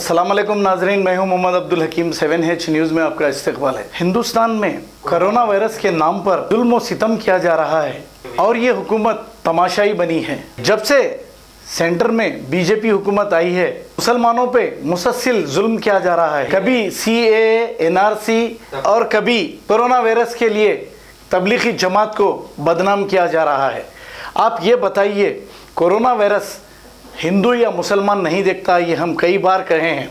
अस्सलाम वालेकुम नाजरीन, मैं हूं मोहम्मद अब्दुल हकीम। 7H न्यूज़ में आपका इस्तकबाल है। हिंदुस्तान में कोरोना वायरस के नाम पर जुल्म और सितम किया जा रहा है और ये हुकूमत तमाशाई बनी है। जब से सेंटर में बीजेपी हुकूमत आई है, मुसलमानों पे मुसलसल जुल्म किया जा रहा है। कभी CAA, NRC और कभी कोरोना वायरस के लिए तबलीगी जमात को बदनाम किया जा रहा है। आप ये बताइए, कोरोना वायरस हिंदू या मुसलमान नहीं देखता, ये हम कई बार कहे हैं,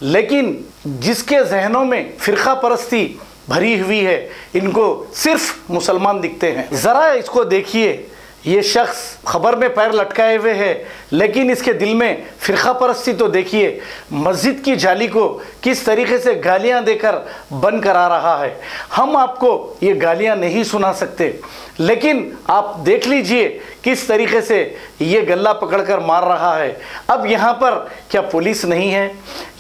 लेकिन जिसके जहनों में फ़िरका परस्ती भरी हुई है, इनको सिर्फ मुसलमान दिखते हैं। ज़रा इसको देखिए, ये शख्स खबर में पैर लटकाए हुए है, लेकिन इसके दिल में फ़िरका परस्ती तो देखिए। मस्जिद की जाली को किस तरीके से गालियां देकर बंद करा रहा है। हम आपको ये गालियां नहीं सुना सकते, लेकिन आप देख लीजिए किस तरीके से ये गला पकड़कर मार रहा है। अब यहाँ पर क्या पुलिस नहीं है?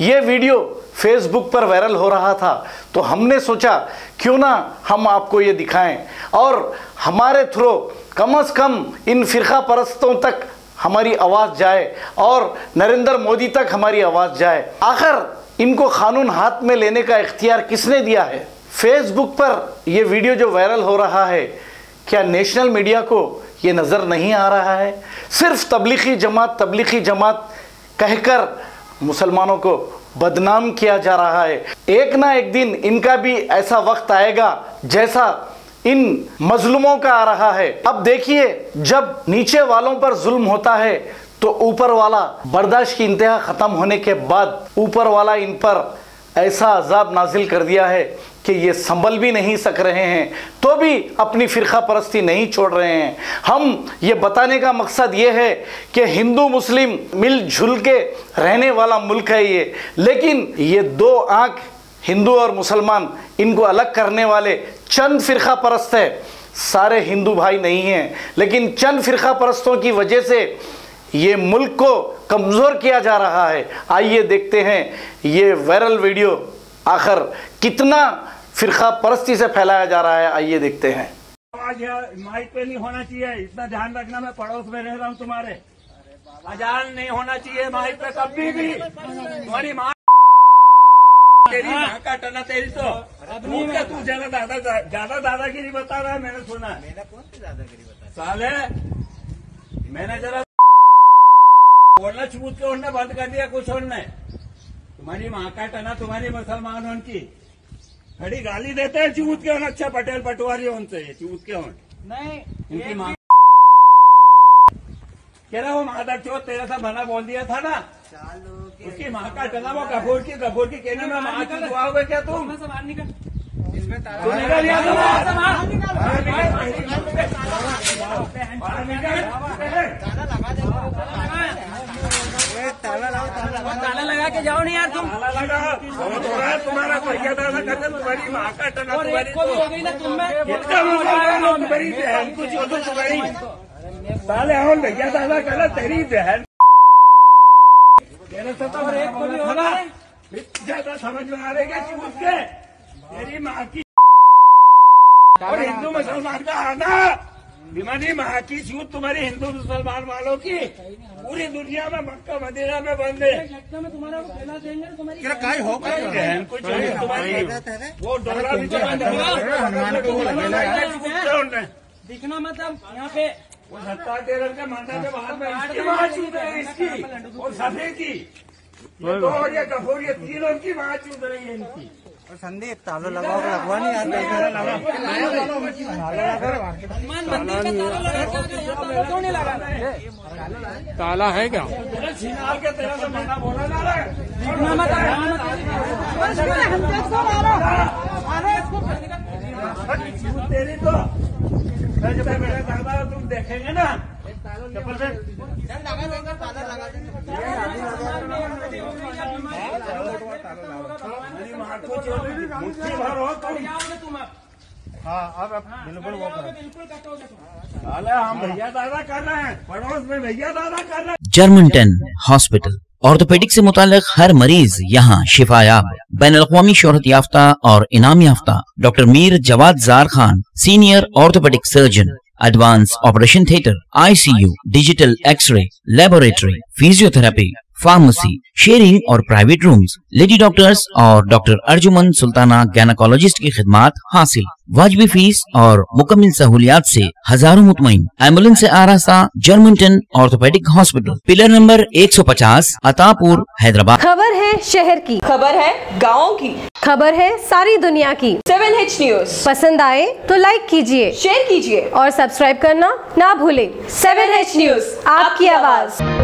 ये वीडियो फेसबुक पर वायरल हो रहा था, तो हमने सोचा क्यों ना हम आपको ये दिखाएं और हमारे थ्रू कम से कम इन फ़िरका परस्तों तक हमारी आवाज़ जाए और नरेंद्र मोदी तक हमारी आवाज़ जाए। आखिर इनको कानून हाथ में लेने का इख्तियार किसने दिया है? फेसबुक पर ये वीडियो जो वायरल हो रहा है, क्या नेशनल मीडिया को ये नज़र नहीं आ रहा है? सिर्फ तबलीगी जमात कहकर मुसलमानों को बदनाम किया जा रहा है। एक ना एक दिन इनका भी ऐसा वक्त आएगा जैसा इन मजलूमों का आ रहा है। अब देखिए, जब नीचे वालों पर जुल्म होता है तो ऊपर वाला बर्दाश्त की इंतहा ख़त्म होने के बाद ऊपर वाला इन पर ऐसा अजाब नाजिल कर दिया है कि ये संभल भी नहीं सक रहे हैं, तो भी अपनी फ़िरका परस्ती नहीं छोड़ रहे हैं। हम ये बताने का मकसद ये है कि हिंदू मुस्लिम मिलजुल के रहने वाला मुल्क है ये, लेकिन ये दो आँख हिंदू और मुसलमान, इनको अलग करने वाले चंद फ़िरका परस्त है। सारे हिंदू भाई नहीं हैं, लेकिन चंद फ़िरका परस्तों की वजह से ये मुल्क को कमज़ोर किया जा रहा है। आइए देखते हैं ये वायरल वीडियो आखिर कितना फ़िरका परस्ती से फैलाया जा रहा है। आइए देखते हैं। माइक पे नहीं होना चाहिए, इतना ध्यान रखना। मैं पड़ोस में रह रहा हूँ तुम्हारे। अजान नहीं होना चाहिए माइक पे कभी भी। तुम्हारी माँ तेरी माँ का टना तेरी तो तू ज्यादा दादागिरी बता रहा है। मैंने सुना। मैंने कौन सी दादागिरी बता? साले मैंने जरा बोलना छूट के उन्होंने बंद कर दिया। कुछ और नहीं। तुम्हारी माँ का टना तुम्हारी मुसलमानों की खड़ी गाली देते हैं। चूत के होन अच्छा पटेल पटवारी उनसे चूत के होन नहीं। इनकी माँ कह रहा वो माधव चौथ तेरा सा भला बोल दिया था ना, उसकी माँ का टना वो गफूर की कहने में माँ की दुआ हुए क्या तुम? इसमें ताला लगा के जाओ नहीं यार तुम। ताला लगा तुम्हारा भैया दादा करते तुम्हारी माँ का टना तुम्हारी साले और भैया दादा कर तेरी बहन ज्यादा समझ में आ रही है चूत के तेरी माँ की और हिंदू मुसलमान का आना बीमारी माँ की छूत तुम्हारी हिंदू मुसलमान वालों की पूरी दुनिया में मक्का मदीना में बंद है। तुम्हारी हो कुछ तुम्हारी वो डोला भी दिखना मतलब यहाँ पे वो 70 के माता के बाहर में इसकी माँ चूत रही है, इसकी और सफे की दो और ये गफूर ये तीनों की माँ चूत रही है इनकी। और संदीप ताला लगाओ, लगवा नहीं आता। ताला है क्या? छीना के तेरा से मना बोला जा रहा है। तेरी तो मेरे दादा तुम देखेंगे ना हाँ, अब बिल्कुल वो हम भैया दादा कर रहे हैं, पड़ोस में भैया दादा कर रहे हैं। जर्मनटन हॉस्पिटल ऑर्थोपेडिक से मुताल्लिक हर मरीज यहाँ शिफायाब। बैनुल-अक़वामी शोहरत याफ्ता और इनाम याफ्ता doctor Mir Jawad Zar Khan, senior orthopaedic surgeon, advance operation theatre, ICU, digital x-ray, laboratory, physiotherapy, pharmacy, sharing और प्राइवेट रूम्स, लेडी डॉक्टर्स और डॉक्टर अर्जुमन सुल्ताना गैनाकोलॉजिस्ट की खिदमात हासिल। वाजबी फीस और मुकम्मल सहूलियात से हजारों मुतमईन। एम्बुलेंस से आरास्ता Germanten orthopaedic hospital, pillar number 150, Attapur, Hyderabad. खबर है शहर की, खबर है गाँव की, खबर है सारी दुनिया की। 7H न्यूज पसंद आए तो लाइक कीजिए, शेयर कीजिए और सब्सक्राइब करना ना भूलें। 7H न्यूज, आपकी आवाज।